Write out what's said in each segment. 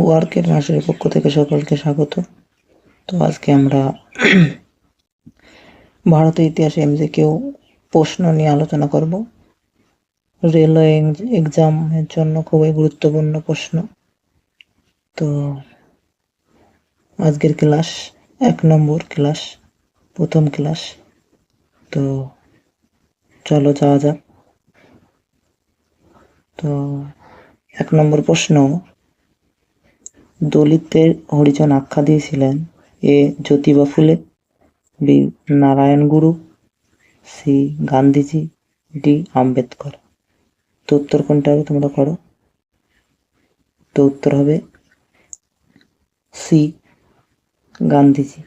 ওয়ার্কের নার্সারির পক্ষ থেকে সকলকে স্বাগত। তো আজকে আমরা ভারতের ইতিহাসে এমসিকিউ প্রশ্ন নিয়ে আলোচনা করব। রেলওয়ে এক্সামের জন্য খুবই গুরুত্বপূর্ণ প্রশ্ন। তো আজকের ক্লাস 1 নম্বর ক্লাস, প্রথম ক্লাস। তো চলো যাওয়া যাক। তো 1 নম্বর প্রশ্ন, দলিতদের হরিজন আখ্যা দিয়েছিলেন এ জ্যোতিবা ফুলে, বি নারায়ণ গুরু, সি গান্ধীজি, ডি আম্বেদকর। তো উত্তর কোনটা হবে তোমরা করো। তো উত্তর হবে সি গান্ধীজি।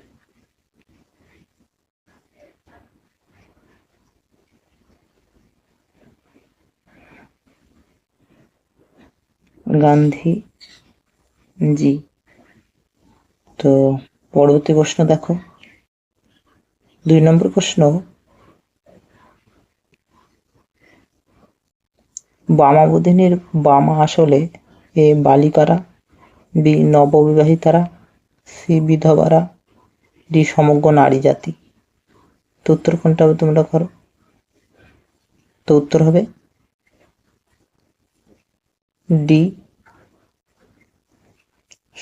গান্ধীজি। তো পরবর্তী প্রশ্ন দেখো, 2 নম্বর প্রশ্ন, বামাবোধিনীর বামা আসলে এ বালিকারা, বি নববিবাহিতারা, সি বিধবারা, ডি সমগ্র নারী জাতি। তো উত্তর কোনটা হবে তোমরা করো। তো উত্তর হবে ডি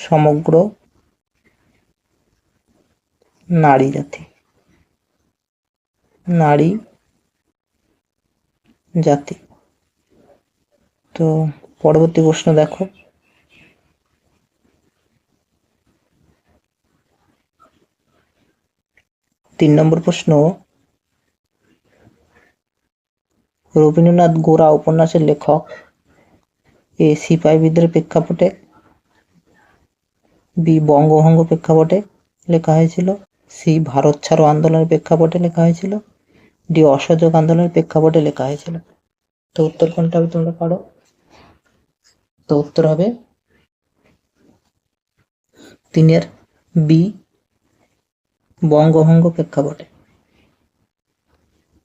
সমগ্র নারী জাতি, নারী জাতি। তো পরবর্তী প্রশ্ন দেখো, 3 নম্বর প্রশ্ন, রবীন্দ্রনাথ গোরা উপন্যাসের লেখক এ সিপাহী বিদ্রোহের প্রেক্ষাপটে, বি বঙ্গভঙ্গ প্রেক্ষাপটে লেখা হয়েছিল, সি ভারত ছাড়ো আন্দোলনের প্রেক্ষাপটে লেখা হয়েছিল, ডি অসহযোগ আন্দোলনের প্রেক্ষাপটে লেখা হয়েছিল। তো উত্তর কোনটা হবে তোমরা পারো। তো উত্তর হবে 3 বি বঙ্গভঙ্গ প্রেক্ষাপটে।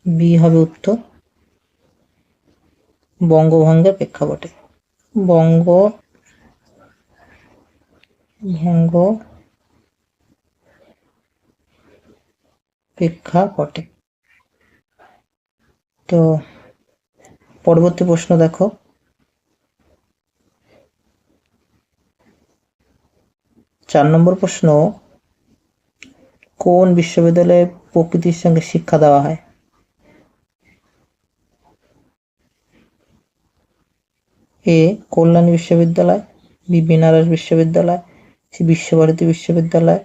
বি হবে উত্তর বঙ্গভঙ্গের প্রেক্ষাপটে। বঙ্গভঙ্গ প্রেক্ষাপটে। তো পরবর্তী প্রশ্ন দেখো, 4 নম্বর প্রশ্ন, কোন বিশ্ববিদ্যালয়ে প্রকৃতির সঙ্গে শিক্ষা দেওয়া হয়। এ কল্যাণী বিশ্ববিদ্যালয়, বি বেনারস বিশ্ববিদ্যালয়, সি বিশ্বভারতী বিশ্ববিদ্যালয়,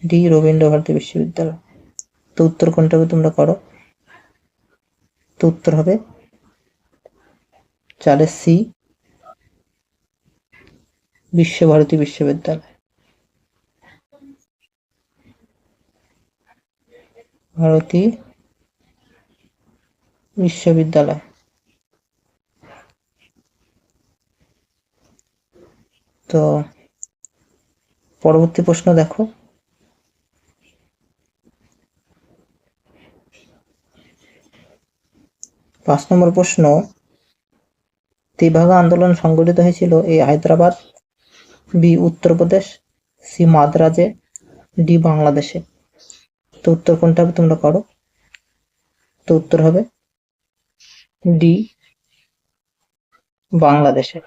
ডি রবীন্দ্রভারতী বিশ্ববিদ্যালয়। তো উত্তর কোনটা হবে তোমরা করো। তো উত্তর হবে 4 সি বিশ্বভারতী বিশ্ববিদ্যালয়। ভারতী বিশ্ববিদ্যালয়। তো পরবর্তী প্রশ্ন দেখো, 5 নম্বর প্রশ্ন, তেভাগা আন্দোলন সংগঠিত হয়েছিল A Hyderabad, B Uttar Pradesh, C মাদ্রাজে, ডি বাংলাদেশে। তো উত্তর কোনটা হবে তোমরা করো। তো উত্তর হবে ডি বাংলাদেশে।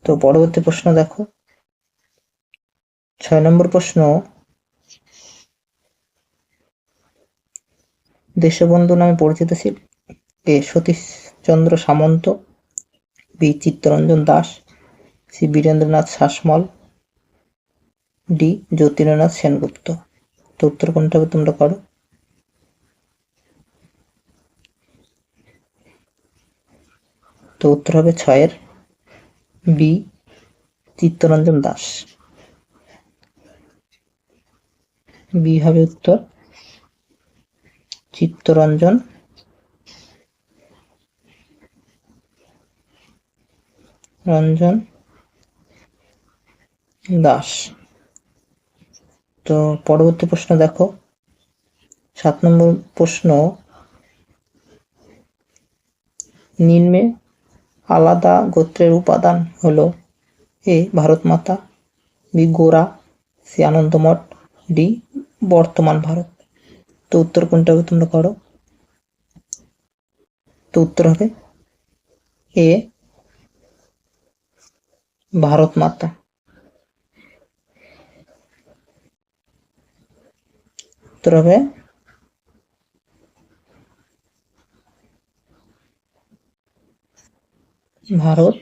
তো পরবর্তী প্রশ্ন দেখো, 6 নম্বর প্রশ্ন, দেশবন্ধু নামে পরিচিত ছিল A Satishchandra Samanta, B Chittaranjan Das, C Birendranath Sasmal, D Jyotirnath Sengupta. তো উত্তর কোনটা হবে তোমরা করো। তো উত্তর হবে 6 বি চিত্তরঞ্জন দাস। বি হবে উত্তর চিত্তরঞ্জন দাস। তো পরবর্তী প্রশ্ন দেখো, 7 নম্বর প্রশ্ন, নিম্নে আলাদা গোত্রের উপাদান হলো: এ ভারত মাতা, বি গোরা, সি আনন্দমঠ, ডি বর্তমান ভারত। তো উত্তর কোনটা হবে তোমরা করো। তো উত্তর হবে এ ভারত মাতা। উত্তর হবে ভারত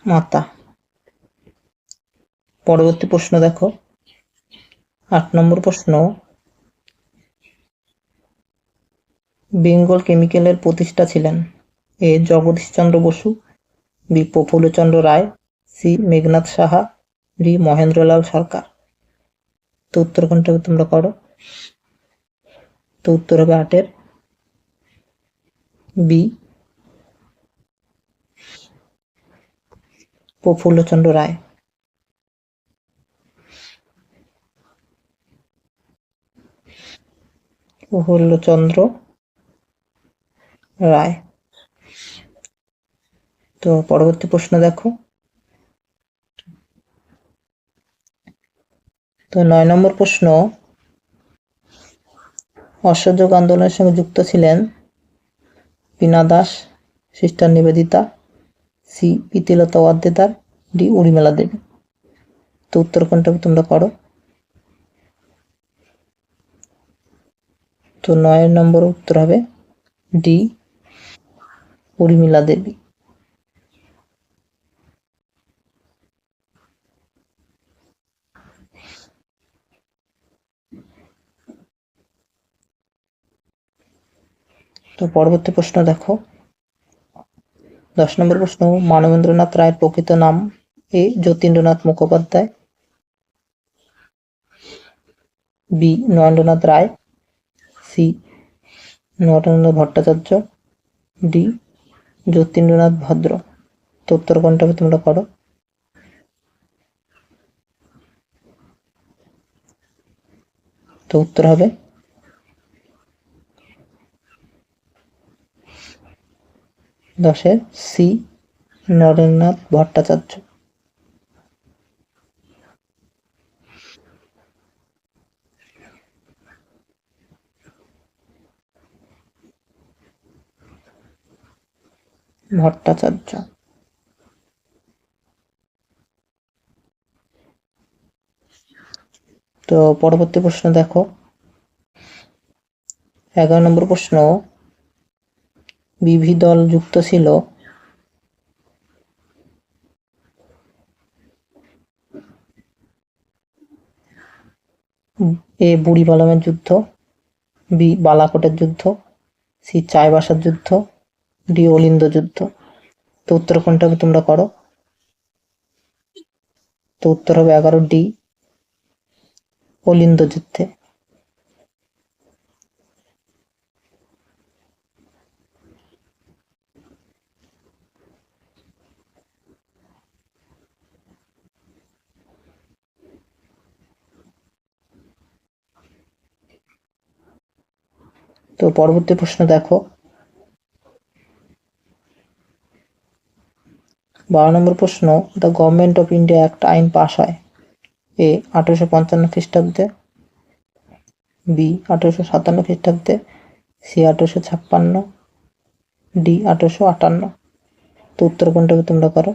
মাতা। পরবর্তী প্রশ্ন দেখো, 8 নম্বর প্রশ্ন, বেঙ্গল কেমিক্যালের প্রতিষ্ঠাতা ছিলেন: এ জগদীশচন্দ্র বসু, বি প্রফুল্লচন্দ্র রায়, সি মেঘনাদ সাহা, ডি মহেন্দ্রলাল সরকার। তো উত্তর কোনটা হবে তোমরা করো। তো উত্তর হবে 8-এর বি প্রফুল্লচন্দ্র রায়। প্রফুল্লচন্দ্র রায়। তো পরবর্তী প্রশ্ন দেখো, তো 9 নম্বর প্রশ্ন, অসহযোগ আন্দোলনের সঙ্গে যুক্ত ছিলেন: Bina Das, sister Nivedita, C Pritilata Waddedar, D Urmila Devi. তো উত্তর কোনটা হবে তোমরা করো। তো 9 নম্বর উত্তর হবে ডি উর্মিলা দেবী। তো পরবর্তী প্রশ্ন দেখো, 10 নম্বর প্রশ্ন, মানবেন্দ্রনাথ রায়ের প্রকৃত নাম: এ যতীন্দ্রনাথ মুখোপাধ্যায়, বি নরেন্দ্রনাথ রায়, সি নরেন্দ্রনাথ ভট্টাচার্য, ডি যতীন্দ্রনাথ ভদ্র। তো উত্তর কোনটা হবে তোমরা করো। তো উত্তর হবে 10-এর সি নরেন্দ্রনাথ ভট্টাচার্য। ভট্টাচার্য। তো পরবর্তী প্রশ্ন দেখো, 11 নম্বর প্রশ্ন, বিভি দল যুক্ত ছিল: এ বুড়িবালামের যুদ্ধ, বি বালাকোটের যুদ্ধ, সি চাইবাসার যুদ্ধ, ডি অলিন্দ যুদ্ধ। তো উত্তর কোনটা হবে তোমরা করো। তো উত্তর হবে 11 ডি অলিন্দ যুদ্ধে। তো পরবর্তী প্রশ্ন দেখো, 12 নম্বর প্রশ্ন, দ্য গভর্নমেন্ট অফ ইন্ডিয়া একটা আইন পাস হয়: এ 1855 খ্রিস্টাব্দে, বি 1857 খ্রিস্টাব্দে, সি 1856, ডি 1858। তো উত্তর কোনটা হবে তোমরা করো।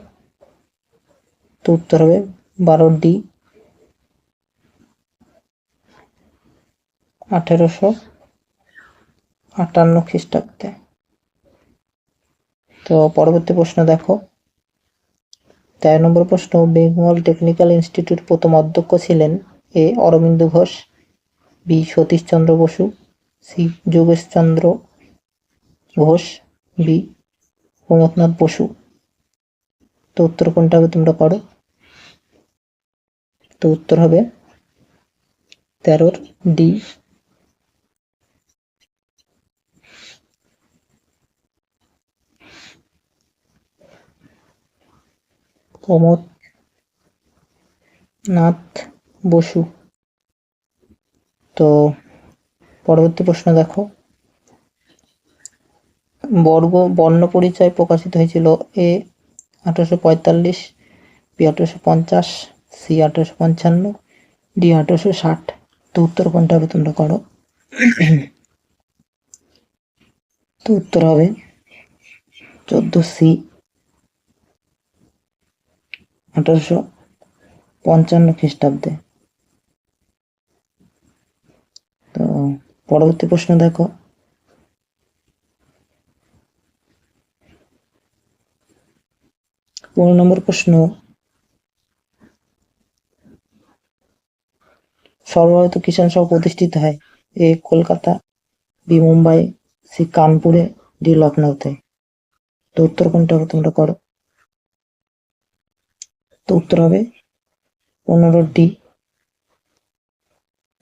তো উত্তর হবে 12 ডি 1858 খ্রিস্টাব্দে। তো পরবর্তী প্রশ্ন দেখো, 13 নম্বর প্রশ্ন, বেঙ্গল টেকনিক্যাল ইনস্টিটিউট প্রথম অধ্যক্ষ ছিলেন: A Aurobindo Ghosh, B Satishchandra Basu, C Jogeshchandra Ghosh, B Pramathanath Basu. তো উত্তর কোনটা হবে তোমরা করো। তো উত্তর হবে 13 ডি প্রমথনাথ বসু। তো পরবর্তী প্রশ্ন দেখো, বর্ণ পরিচয় প্রকাশিত হয়েছিল এ 1845, বি 1850, সি 1855, ডি 1860। তো উত্তর কোনটা হবে তোমরা করো। তো উত্তর হবে 14 সি 1855 খ্রিস্টাব্দে। তো পরবর্তী প্রশ্ন দেখো। পনেরো নম্বর প্রশ্ন, সর্বভারতীয় কিষাণ সভা প্রতিষ্ঠিত হয় এ কলকাতা, বি মুম্বাই, সি কানপুরে, ডি লখনউতে। তো উত্তর কোনটা হবে তোমরা করো। তো উত্তর হবে 15 ডি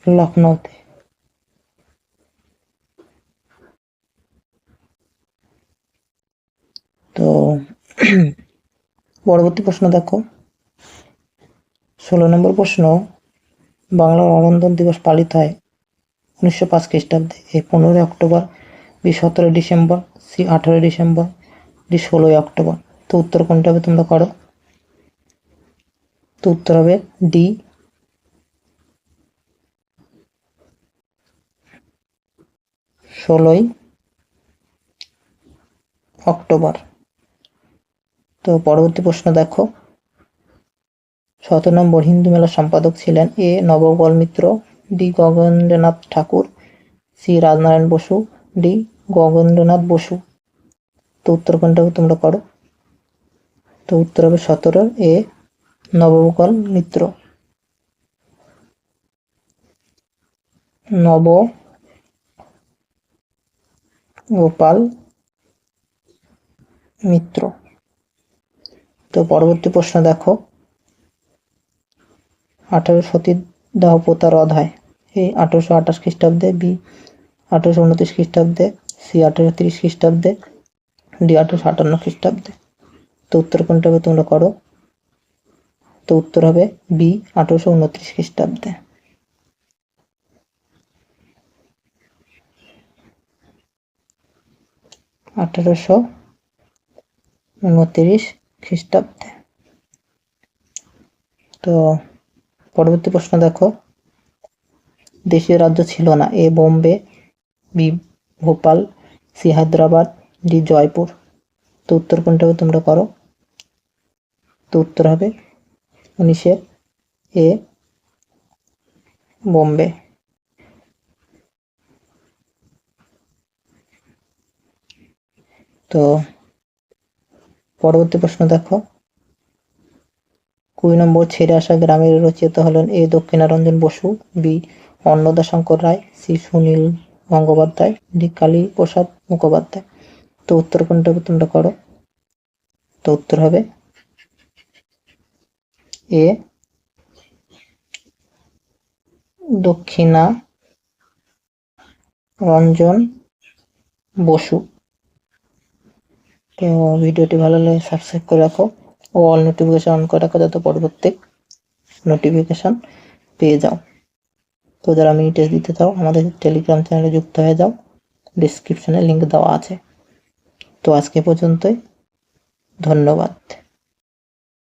লখনউতে। তো পরবর্তী প্রশ্ন দেখো। 16 নম্বর প্রশ্ন, বাংলার অরন্ধন দিবস পালিত হয় 1905 খ্রিস্টাব্দে A 15 October, B 17 December, C 18 December, D 16 October. তো উত্তর কোনটা হবে তোমরা করো। তো উত্তর হবে ডি 16 অক্টোবর। তো পরবর্তী প্রশ্ন দেখো। 17 নম্বর, হিন্দু মেলার সম্পাদক ছিলেন এ নবগোপাল মিত্র, ডি গগনেন্দ্রনাথ ঠাকুর, সি রাজনারায়ণ বসু, ডি গগনেন্দ্রনাথ বসু। তো উত্তর কোনটা হবে তোমরা করো। তো উত্তর হবে 17 এ নবগোপাল মিত্র। নবগোপাল মিত্র। তো পরবর্তী প্রশ্ন দেখো। 18 সতীদাহ প্রথা রদ হয় এ 1828 খ্রিস্টাব্দে, বি 1829 খ্রিস্টাব্দে, সি 1830 খ্রিস্টাব্দে, ডি 1858 খ্রিস্টাব্দে। তো উত্তর কোনটা হবে তোমরা করো। তো উত্তর হবে বি 1829 খ্রিস্টাব্দে। 1829 খ্রিস্টাব্দে। তো পরবর্তী প্রশ্ন দেখো। দেশীয় রাজ্য ছিল না A Bombay, B Bhopal, C Hyderabad, D Jaipur. তো উত্তর কোনটা হবে তোমরা করো। তো উত্তর হবে 19 এ বোম্বে। তো পরবর্তী প্রশ্ন দেখো। 20 নম্বর, ছেড়ে আসা গ্রামের রচয়িতা হলেন এ দক্ষিণারঞ্জন বসু, বি অন্নদাশঙ্কর রায়, সি সুনীল গঙ্গোপাধ্যায়, ডি কালী প্রসাদ মুখোপাধ্যায়। তো উত্তর কোনটা হবে তোমরা করো। তো উত্তর হবে এ দক্ষিণারঞ্জন বসু। তো ভিডিওটি ভালো লাগলে সাবস্ক্রাইব করে রাখো ও অল নোটিফিকেশন অন করে রাখো, যাতে পরবর্তী নোটিফিকেশন পেয়ে যাও। তো যারা মিনি টেস্ট দিতে চাও আমাদের টেলিগ্রাম চ্যানেলে যুক্ত হয়ে যাও, ডিসক্রিপশনে লিঙ্ক দেওয়া আছে। তো আজকে পর্যন্তই, ধন্যবাদ।